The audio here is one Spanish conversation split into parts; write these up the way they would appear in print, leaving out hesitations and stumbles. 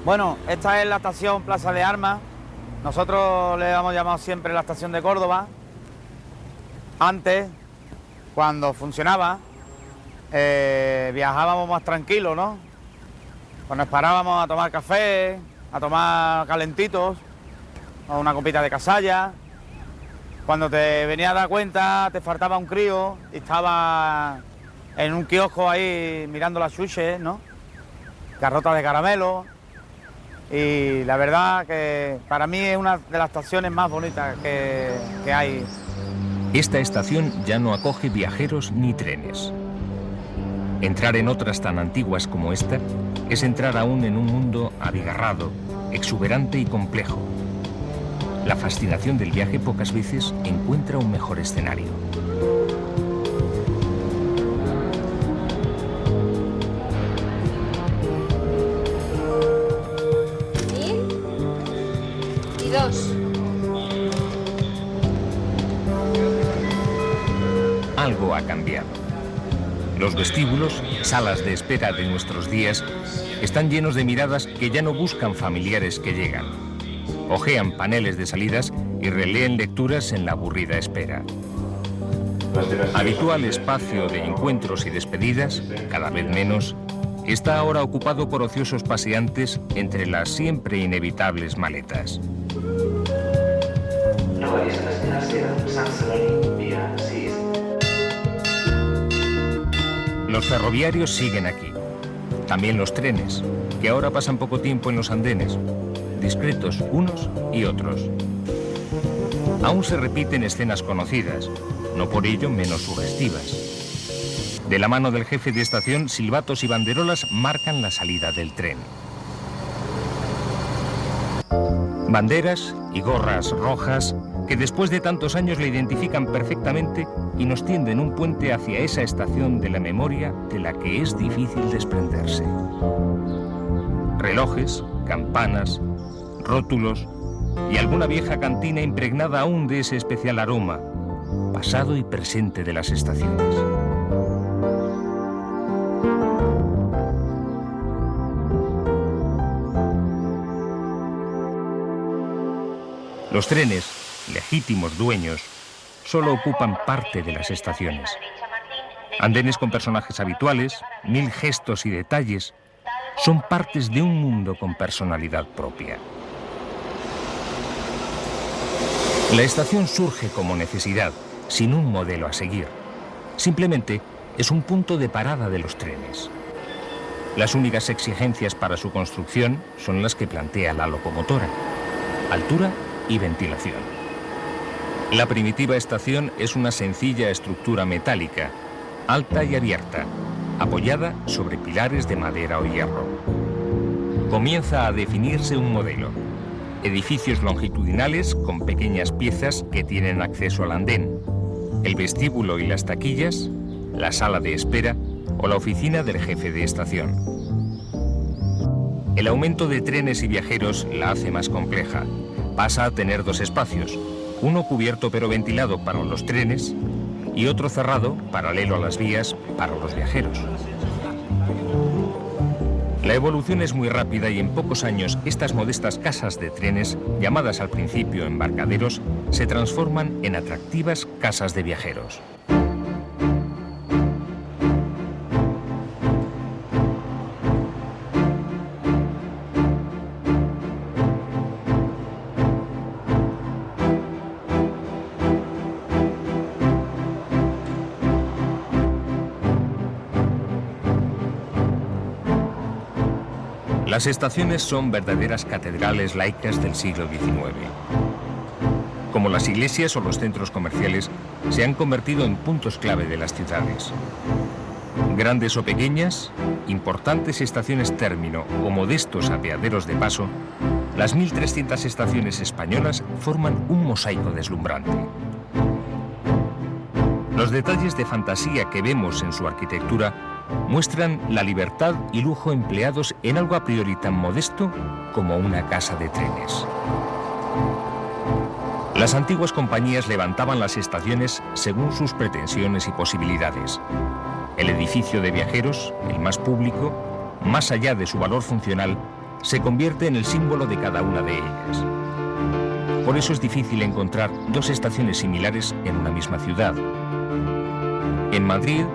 Bueno, esta es la estación Plaza de Armas. Nosotros le hemos llamado siempre la estación de Córdoba. Antes, cuando funcionaba, viajábamos más tranquilos, ¿no? Pues nos parábamos a tomar café, a tomar calentitos, o una copita de casalla. Cuando te venías a dar cuenta, te faltaba un crío y estaba en un kiosco ahí mirando las chuches, ¿no? Garrotas de caramelo. Y la verdad que para mí es una de las estaciones más bonitas que hay. Esta estación ya no acoge viajeros ni trenes. Entrar en otras tan antiguas como esta es entrar aún en un mundo abigarrado, exuberante y complejo. La fascinación del viaje pocas veces encuentra un mejor escenario. Y 2. Algo ha cambiado. Los vestíbulos, salas de espera de nuestros días, están llenos de miradas que ya no buscan familiares que llegan. Hojean paneles de salidas y releen lecturas en la aburrida espera. Habitual espacio de encuentros y despedidas, cada vez menos, está ahora ocupado por ociosos paseantes entre las siempre inevitables maletas. Los ferroviarios siguen aquí. También los trenes, que ahora pasan poco tiempo en los andenes, discretos unos y otros. Aún se repiten escenas conocidas, no por ello menos sugestivas. De la mano del jefe de estación, silbatos y banderolas marcan la salida del tren. Banderas y gorras rojas que después de tantos años le identifican perfectamente y nos tienden un puente hacia esa estación de la memoria de la que es difícil desprenderse. Relojes, campanas, rótulos y alguna vieja cantina impregnada aún de ese especial aroma, pasado y presente de las estaciones. Los trenes, legítimos dueños, solo ocupan parte de las estaciones. Andenes con personajes habituales, 1000 gestos y detalles, son partes de un mundo con personalidad propia. La estación surge como necesidad, sin un modelo a seguir. Simplemente es un punto de parada de los trenes. Las únicas exigencias para su construcción son las que plantea la locomotora: altura y ventilación. La primitiva estación es una sencilla estructura metálica, alta y abierta, apoyada sobre pilares de madera o hierro. Comienza a definirse un modelo: edificios longitudinales con pequeñas piezas que tienen acceso al andén, el vestíbulo y las taquillas, la sala de espera o la oficina del jefe de estación. El aumento de trenes y viajeros la hace más compleja. Pasa a tener 2 espacios, uno cubierto pero ventilado para los trenes y otro cerrado, paralelo a las vías, para los viajeros. La evolución es muy rápida y en pocos años estas modestas casas de trenes, llamadas al principio embarcaderos, se transforman en atractivas casas de viajeros. Las estaciones son verdaderas catedrales laicas del siglo XIX. Como las iglesias o los centros comerciales, se han convertido en puntos clave de las ciudades. Grandes o pequeñas, importantes estaciones término o modestos apeaderos de paso, las 1300 estaciones españolas forman un mosaico deslumbrante. Los detalles de fantasía que vemos en su arquitectura muestran la libertad y lujo empleados en algo a priori tan modesto como una casa de trenes. Las antiguas compañías levantaban las estaciones según sus pretensiones y posibilidades. El edificio de viajeros, el más público, más allá de su valor funcional, se convierte en el símbolo de cada una de ellas. Por eso es difícil encontrar dos estaciones similares en una misma ciudad. En Madrid,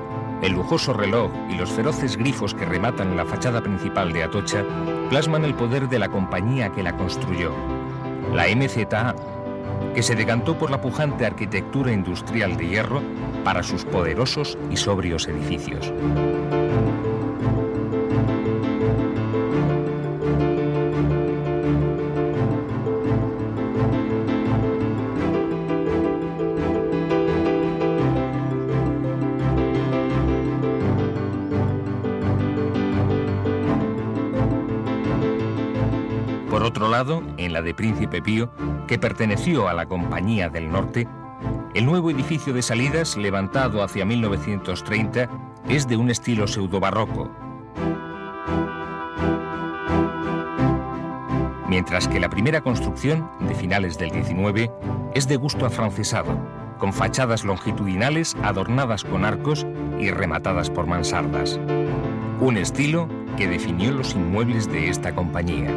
el lujoso reloj y los feroces grifos que rematan la fachada principal de Atocha plasman el poder de la compañía que la construyó, la MZA, que se decantó por la pujante arquitectura industrial de hierro para sus poderosos y sobrios edificios. Por otro lado, en la de Príncipe Pío, que perteneció a la Compañía del Norte, el nuevo edificio de salidas, levantado hacia 1930, es de un estilo pseudobarroco. Mientras que la primera construcción, de finales del 19, es de gusto afrancesado, con fachadas longitudinales adornadas con arcos y rematadas por mansardas. Un estilo que definió los inmuebles de esta compañía.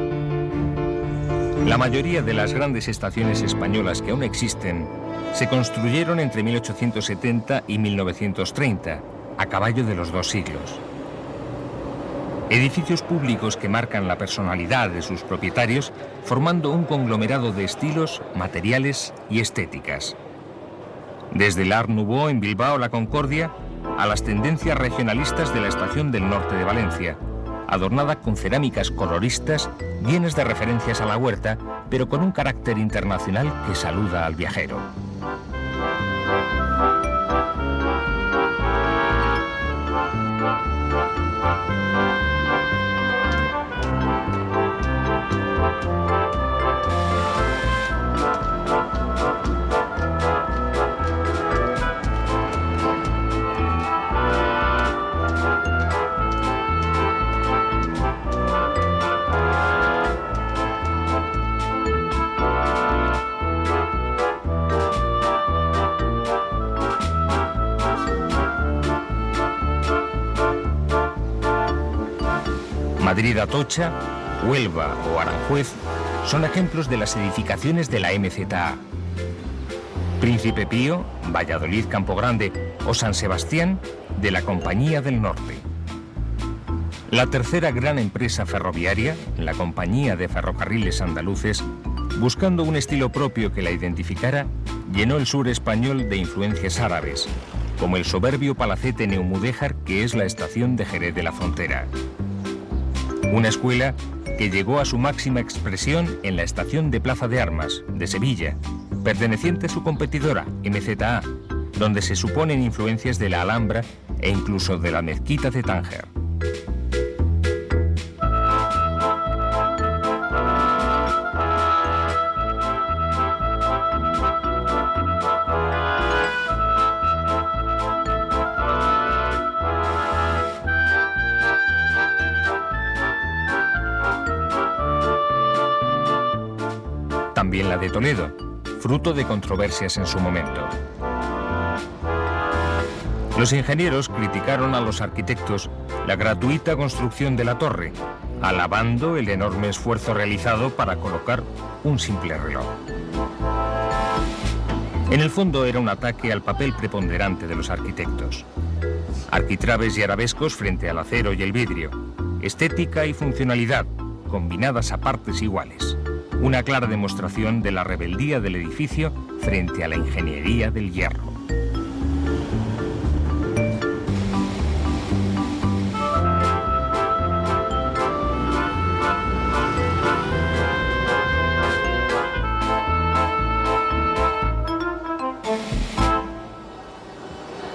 La mayoría de las grandes estaciones españolas que aún existen se construyeron entre 1870 y 1930, a caballo de los dos siglos. Edificios públicos que marcan la personalidad de sus propietarios, formando un conglomerado de estilos, materiales y estéticas. Desde el Art Nouveau en Bilbao La Concordia a las tendencias regionalistas de la Estación del Norte de Valencia, adornada con cerámicas coloristas llenas de referencias a la huerta, pero con un carácter internacional que saluda al viajero. Madrid Atocha, Huelva o Aranjuez son ejemplos de las edificaciones de la MZA. Príncipe Pío, Valladolid Campo Grande o San Sebastián, de la Compañía del Norte. La tercera gran empresa ferroviaria, la Compañía de Ferrocarriles Andaluces, buscando un estilo propio que la identificara, llenó el sur español de influencias árabes, como el soberbio palacete Neumudéjar que es la estación de Jerez de la Frontera. Una escuela que llegó a su máxima expresión en la estación de Plaza de Armas, de Sevilla, perteneciente a su competidora, MZA, donde se suponen influencias de la Alhambra e incluso de la mezquita de Tánger. También la de Toledo, fruto de controversias en su momento. Los ingenieros criticaron a los arquitectos la gratuita construcción de la torre, alabando el enorme esfuerzo realizado para colocar un simple reloj. En el fondo era un ataque al papel preponderante de los arquitectos. Arquitrabes y arabescos frente al acero y el vidrio, estética y funcionalidad, combinadas a partes iguales. Una clara demostración de la rebeldía del edificio frente a la ingeniería del hierro.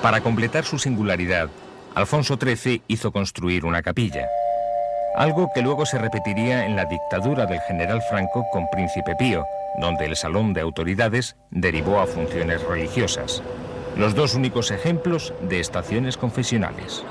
Para completar su singularidad, Alfonso XIII hizo construir una capilla. Algo que luego se repetiría en la dictadura del general Franco con Príncipe Pío, donde el salón de autoridades derivó a funciones religiosas. Los dos únicos ejemplos de estaciones confesionales.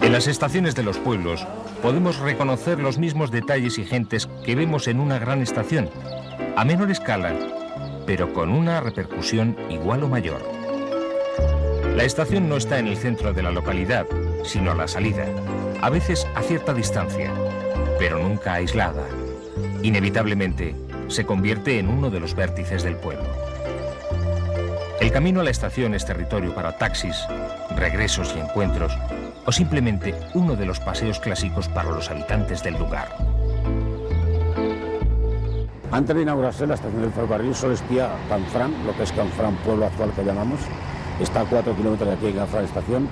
En las estaciones de los pueblos podemos reconocer los mismos detalles y gentes que vemos en una gran estación, a menor escala, pero con una repercusión igual o mayor. La estación no está en el centro de la localidad, sino a la salida, a veces a cierta distancia, pero nunca aislada. Inevitablemente, se convierte en uno de los vértices del pueblo. El camino a la estación es territorio para taxis, regresos y encuentros, o simplemente uno de los paseos clásicos para los habitantes del lugar. Antes de inaugurarse la estación del ferrocarril solo existía Canfranc, lo que es Canfranc, pueblo actual que llamamos. Está a 4 kilómetros de aquí en Canfranc estación.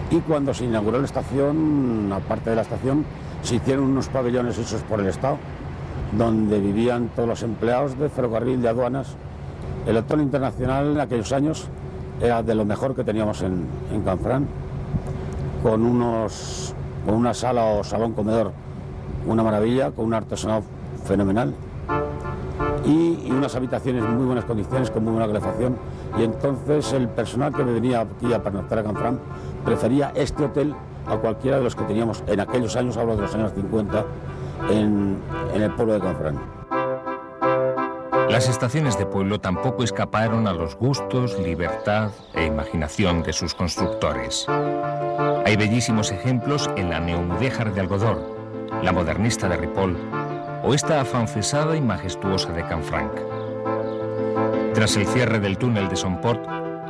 Y cuando se inauguró la estación, aparte de la estación, se hicieron unos pabellones hechos por el Estado, donde vivían todos los empleados de ferrocarril, de aduanas. El Hotel Internacional en aquellos años era de lo mejor que teníamos en Canfranc, con una sala o salón comedor, una maravilla, con un artesanado fenomenal y unas habitaciones en muy buenas condiciones, con muy buena calefacción. Y entonces el personal que venía aquí a pernoctar a Canfranc prefería este hotel a cualquiera de los que teníamos en aquellos años, hablo de los años 50, en el pueblo de Canfranc. Las estaciones de pueblo tampoco escaparon a los gustos, libertad e imaginación de sus constructores. Hay bellísimos ejemplos en la Neomudéjar de Algodor, la Modernista de Ripoll o esta afrancesada y majestuosa de Canfranc. Tras el cierre del túnel de Somport,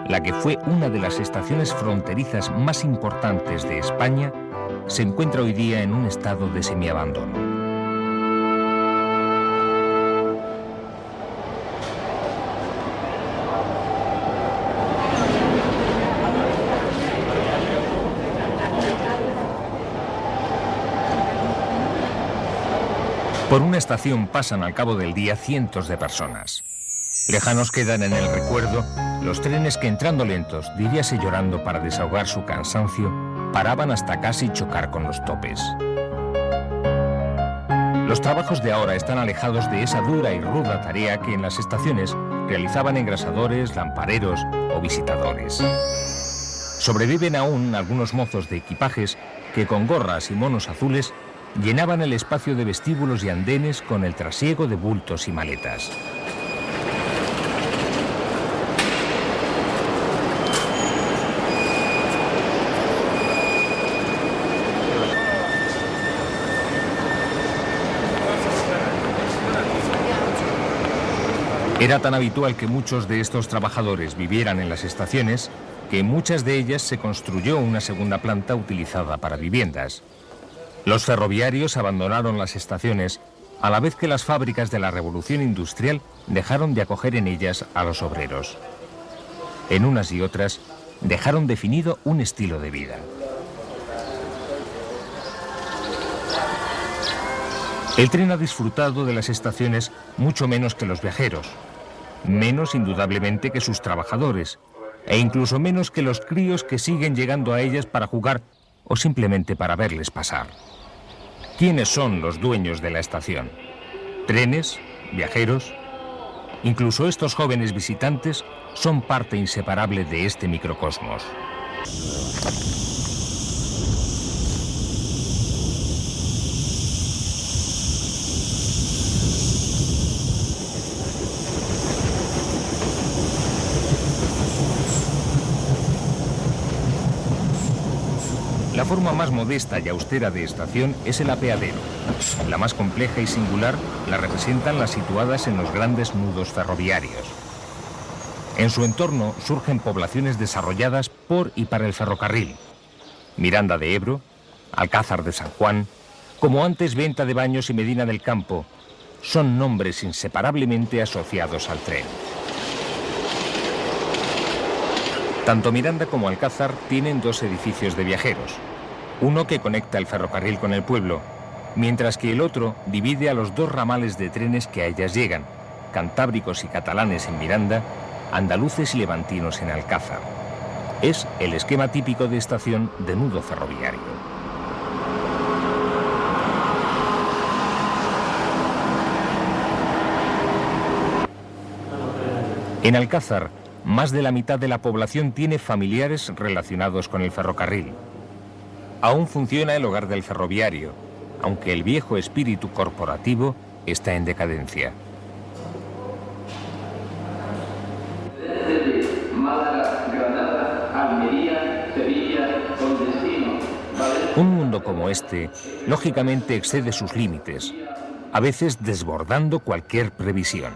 la que fue una de las estaciones fronterizas más importantes de España, se encuentra hoy día en un estado de semiabandono. Por una estación pasan al cabo del día cientos de personas. Lejanos quedan en el recuerdo los trenes que, entrando lentos, diríase llorando para desahogar su cansancio, paraban hasta casi chocar con los topes. Los trabajos de ahora están alejados de esa dura y ruda tarea que en las estaciones realizaban engrasadores, lampareros o visitadores. Sobreviven aún algunos mozos de equipajes que con gorras y monos azules llenaban el espacio de vestíbulos y andenes con el trasiego de bultos y maletas. Era tan habitual que muchos de estos trabajadores vivieran en las estaciones que en muchas de ellas se construyó una segunda planta utilizada para viviendas. Los ferroviarios abandonaron las estaciones a la vez que las fábricas de la revolución industrial dejaron de acoger en ellas a los obreros. En unas y otras dejaron definido un estilo de vida. El tren ha disfrutado de las estaciones mucho menos que los viajeros, menos indudablemente que sus trabajadores, e incluso menos que los críos que siguen llegando a ellas para jugar o simplemente para verles pasar. ¿Quiénes son los dueños de la estación? ¿Trenes? ¿Viajeros? Incluso estos jóvenes visitantes son parte inseparable de este microcosmos. La forma más modesta y austera de estación es el apeadero. La más compleja y singular la representan las situadas en los grandes nudos ferroviarios. En su entorno surgen poblaciones desarrolladas por y para el ferrocarril. Miranda de Ebro, Alcázar de San Juan, como antes Venta de Baños y Medina del Campo, son nombres inseparablemente asociados al tren. Tanto Miranda como Alcázar tienen dos edificios de viajeros, uno que conecta el ferrocarril con el pueblo, mientras que el otro divide a los dos ramales de trenes que a ellas llegan, cantábricos y catalanes en Miranda, andaluces y levantinos en Alcázar. Es el esquema típico de estación de nudo ferroviario. En Alcázar, más de la mitad de la población tiene familiares relacionados con el ferrocarril. Aún funciona el hogar del ferroviario, aunque el viejo espíritu corporativo está en decadencia. Un mundo como este, lógicamente, excede sus límites, a veces desbordando cualquier previsión.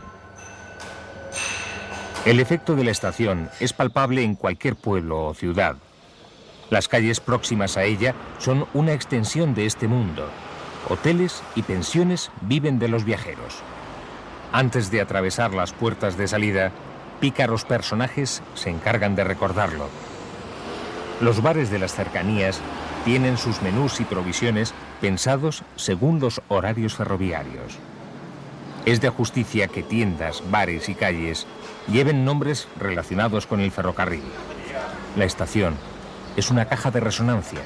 El efecto de la estación es palpable en cualquier pueblo o ciudad. Las calles próximas a ella son una extensión de este mundo. Hoteles y pensiones viven de los viajeros. Antes de atravesar las puertas de salida, pícaros personajes se encargan de recordarlo. Los bares de las cercanías tienen sus menús y provisiones pensados según los horarios ferroviarios. Es de justicia que tiendas, bares y calles lleven nombres relacionados con el ferrocarril. La estación es una caja de resonancia.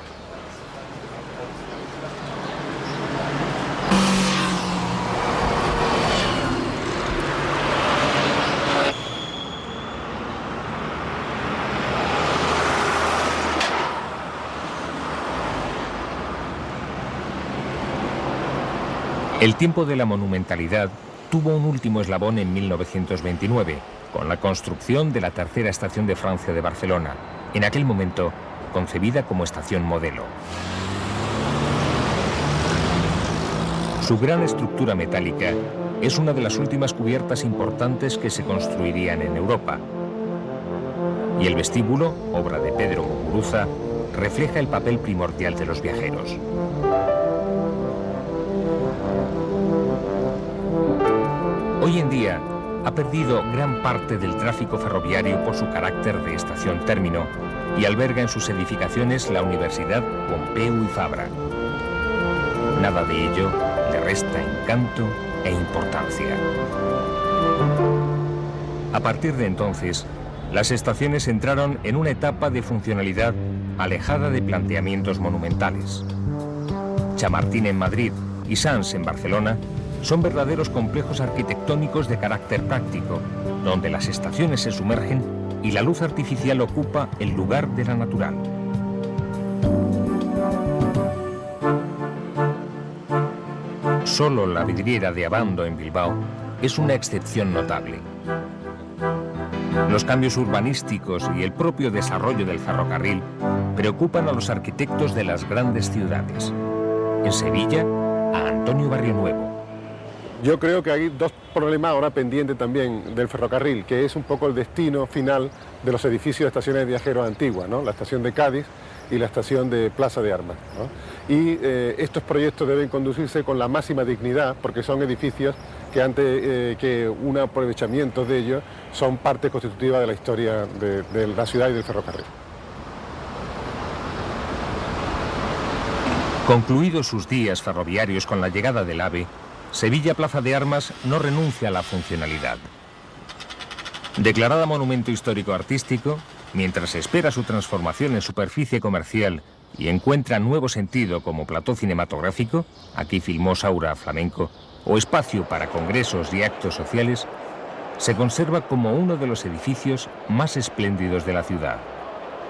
El tiempo de la monumentalidad tuvo un último eslabón en 1929, con la construcción de la tercera estación de Francia de Barcelona, en aquel momento concebida como estación modelo. Su gran estructura metálica es una de las últimas cubiertas importantes que se construirían en Europa. Y el vestíbulo, obra de Pedro Muguruza, refleja el papel primordial de los viajeros. Hoy en día ha perdido gran parte del tráfico ferroviario por su carácter de estación término y alberga en sus edificaciones la Universidad Pompeu Fabra. Nada de ello le resta encanto e importancia. A partir de entonces, las estaciones entraron en una etapa de funcionalidad alejada de planteamientos monumentales. Chamartín en Madrid y Sants en Barcelona son verdaderos complejos arquitectónicos de carácter práctico, donde las estaciones se sumergen y la luz artificial ocupa el lugar de la natural. Solo la vidriera de Abando en Bilbao es una excepción notable. Los cambios urbanísticos y el propio desarrollo del ferrocarril preocupan a los arquitectos de las grandes ciudades. En Sevilla, a Antonio Barrionuevo. Yo creo que hay dos problemas ahora pendientes también del ferrocarril, que es un poco el destino final de los edificios de estaciones de viajeros antiguas, ¿no? La estación de Cádiz y la estación de Plaza de Armas, ¿no? Y estos proyectos deben conducirse con la máxima dignidad, porque son edificios que antes que un aprovechamiento de ellos son parte constitutiva de la historia de la ciudad y del ferrocarril. Concluidos sus días ferroviarios con la llegada del AVE, Sevilla Plaza de Armas no renuncia a la funcionalidad. Declarada monumento histórico artístico, mientras espera su transformación en superficie comercial y encuentra nuevo sentido como plató cinematográfico, aquí filmó Saura Flamenco, o espacio para congresos y actos sociales, se conserva como uno de los edificios más espléndidos de la ciudad.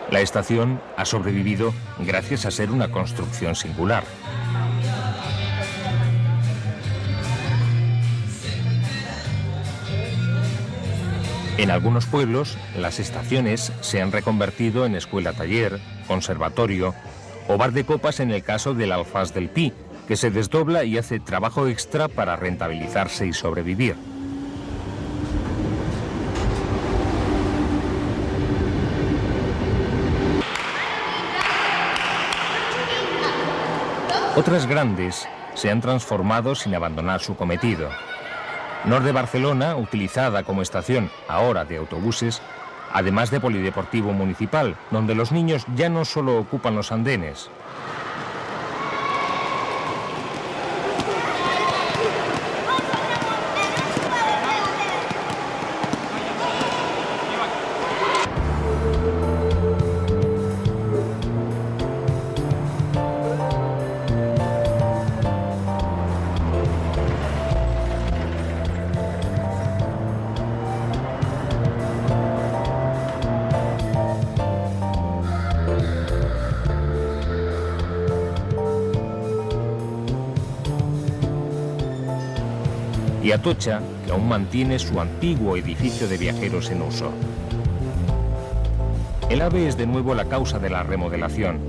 La estación ha sobrevivido gracias a ser una construcción singular. En algunos pueblos, las estaciones se han reconvertido en escuela-taller, conservatorio o bar de copas en el caso del Alfaz del Pi, que se desdobla y hace trabajo extra para rentabilizarse y sobrevivir. Otras grandes se han transformado sin abandonar su cometido. Nord de Barcelona, utilizada como estación ahora de autobuses, además de polideportivo municipal, donde los niños ya no solo ocupan los andenes. y Atocha, que aún mantiene su antiguo edificio de viajeros en uso. El AVE es de nuevo la causa de la remodelación,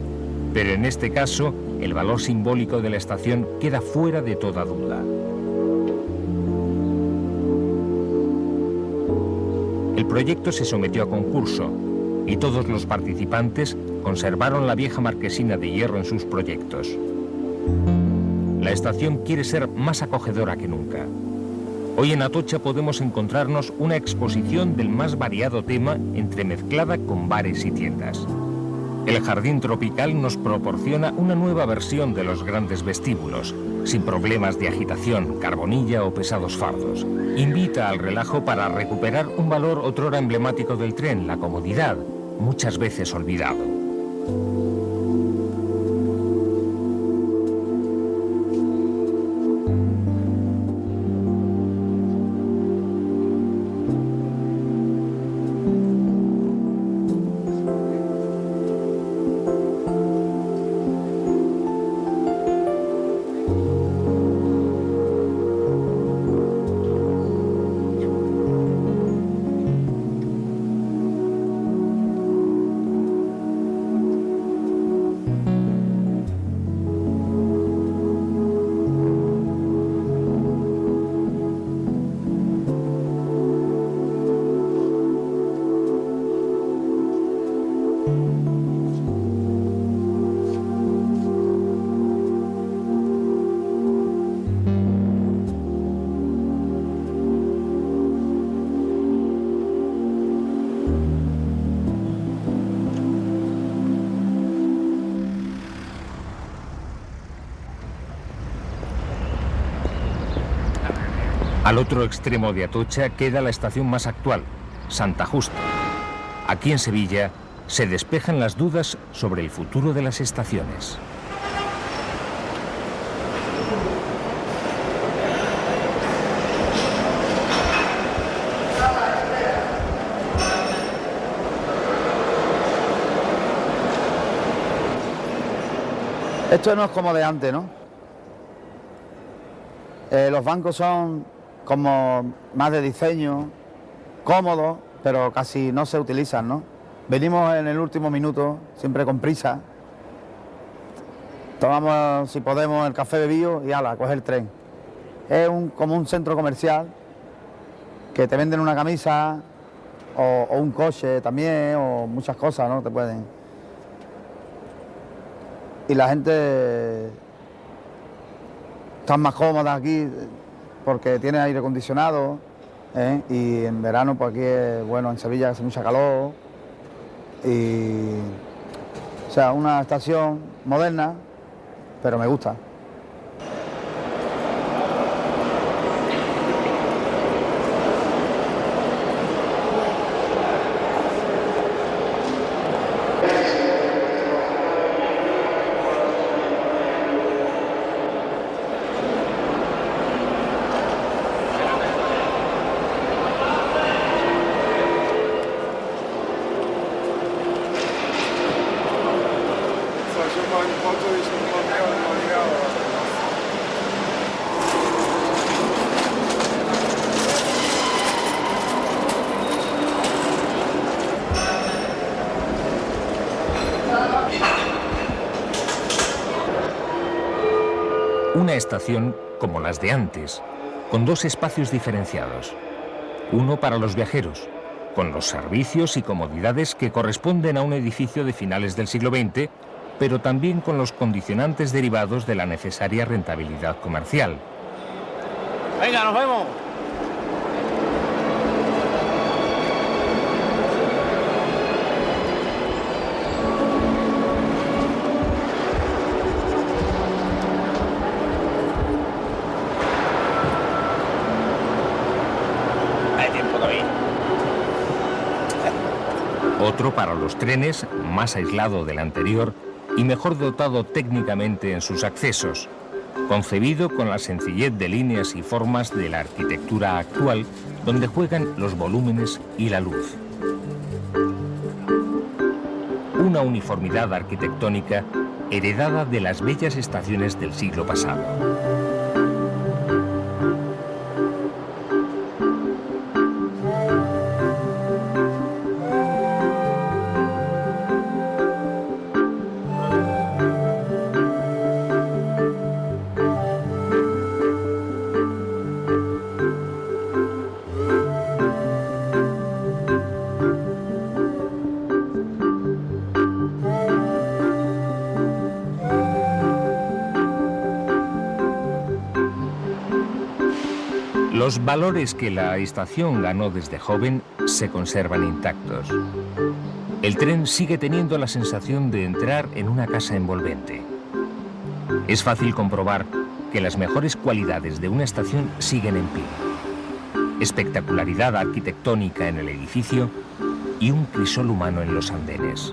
pero en este caso el valor simbólico de la estación queda fuera de toda duda. El proyecto se sometió a concurso y todos los participantes conservaron la vieja marquesina de hierro en sus proyectos. La estación quiere ser más acogedora que nunca. Hoy en Atocha podemos encontrarnos una exposición del más variado tema entremezclada con bares y tiendas. El jardín tropical nos proporciona una nueva versión de los grandes vestíbulos, sin problemas de agitación, carbonilla o pesados fardos. Invita al relajo para recuperar un valor otrora emblemático del tren, la comodidad, muchas veces olvidado. Al otro extremo de Atocha queda la estación más actual, Santa Justa. Aquí en Sevilla se despejan las dudas sobre el futuro de las estaciones. Esto no es como de antes, ¿no? Los bancos son como más de diseño, cómodos, pero casi no se utilizan, ¿no? Venimos en el último minuto, siempre con prisa. Tomamos, si podemos, el café bebido y ala, a coger el tren. Es como un centro comercial que te venden una camisa o un coche también, o muchas cosas, ¿no? Te pueden. Y la gente está más cómoda aquí porque tiene aire acondicionado, y en verano pues aquí es, bueno, en Sevilla hace mucha calor, y o sea, una estación moderna, pero me gusta. Una estación como las de antes, con dos espacios diferenciados. Uno para los viajeros, con los servicios y comodidades que corresponden a un edificio de finales del siglo XX, pero también con los condicionantes derivados de la necesaria rentabilidad comercial. Venga, nos vemos. Otro para los trenes, más aislado del anterior y mejor dotado técnicamente en sus accesos, concebido con la sencillez de líneas y formas de la arquitectura actual, donde juegan los volúmenes y la luz. Una uniformidad arquitectónica heredada de las bellas estaciones del siglo pasado. Los valores que la estación ganó desde joven se conservan intactos. El tren sigue teniendo la sensación de entrar en una casa envolvente. Es fácil comprobar que las mejores cualidades de una estación siguen en pie. Espectacularidad arquitectónica en el edificio y un crisol humano en los andenes.